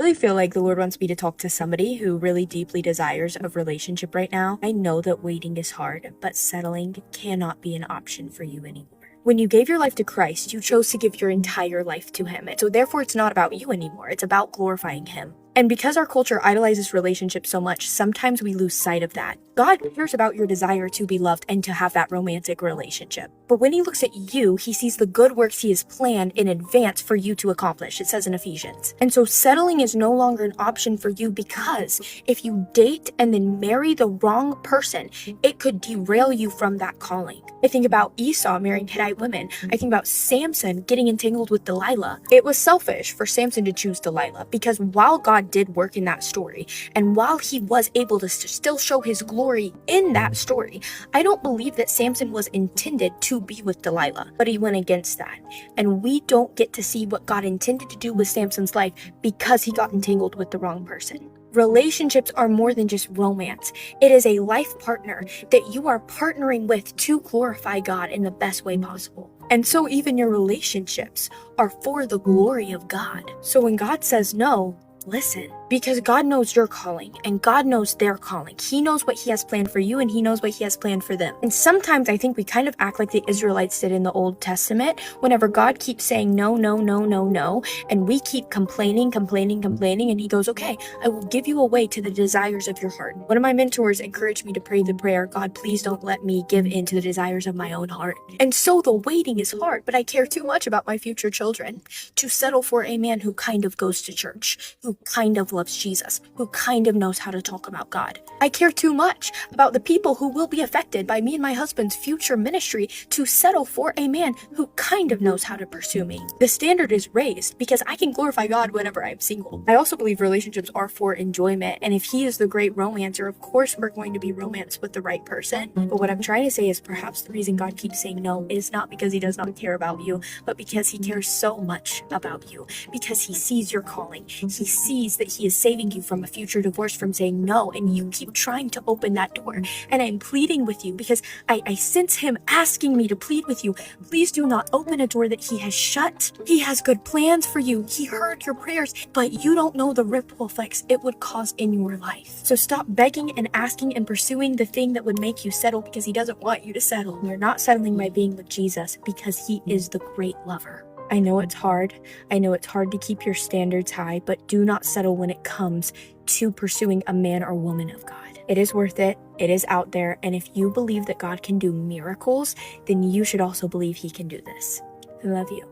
I really feel like the Lord wants me to talk to somebody who really deeply desires a relationship right now. I know that waiting is hard, but settling cannot be an option for you anymore. When you gave your life to Christ, you chose to give your entire life to Him. And so therefore, it's not about you anymore. It's about glorifying Him. And because our culture idolizes relationships so much, sometimes we lose sight of that. God cares about your desire to be loved and to have that romantic relationship. But when He looks at you, He sees the good works He has planned in advance for you to accomplish. It says in Ephesians. And so settling is no longer an option for you, because if you date and then marry the wrong person, it could derail you from that calling. I think about Esau marrying Hittite women. I think about Samson getting entangled with Delilah. It was selfish for Samson to choose Delilah, because while God did work in that story, and while he was able to still show his glory in that story, I don't believe that Samson was intended to be with Delilah, but he went against that. And we don't get to see what God intended to do with Samson's life because he got entangled with the wrong person. Relationships are more than just romance. It is a life partner that you are partnering with to glorify God in the best way possible. And so even your relationships are for the glory of God. So when God says no, listen, because God knows your calling and God knows their calling. He knows what He has planned for you, and He knows what He has planned for them. And sometimes I think we kind of act like the Israelites did in the Old Testament, whenever God keeps saying no, no, no, no, no, and we keep complaining, and He goes, okay, I will give you a way to the desires of your heart. One of my mentors encouraged me to pray the prayer, God, please don't let me give in to the desires of my own heart. And so the waiting is hard, but I care too much about my future children to settle for a man who kind of goes to church, who kind of loves Jesus, who kind of knows how to talk about God. I care too much about the people who will be affected by me and my husband's future ministry to settle for a man who kind of knows how to pursue me. The standard is raised because I can glorify God whenever I'm single. I also believe relationships are for enjoyment, and if He is the great romancer, of course we're going to be romanced with the right person. But what I'm trying to say is perhaps the reason God keeps saying no is not because He does not care about you, but because He cares so much about you, because He sees your calling. He sees that He is saving you from a future divorce, from saying no, and you keep trying to open that door. And I'm pleading with you because I sense Him asking me to plead with you. Please do not open a door that He has shut. He has good plans for you. He heard your prayers, but you don't know the ripple effects it would cause in your life. So stop begging and asking and pursuing the thing that would make you settle, because He doesn't want you to settle. You're not settling by being with Jesus, because He is the great lover. I know it's hard. I know it's hard to keep your standards high, but do not settle when it comes to pursuing a man or woman of God. It is worth it. It is out there. And if you believe that God can do miracles, then you should also believe He can do this. I love you.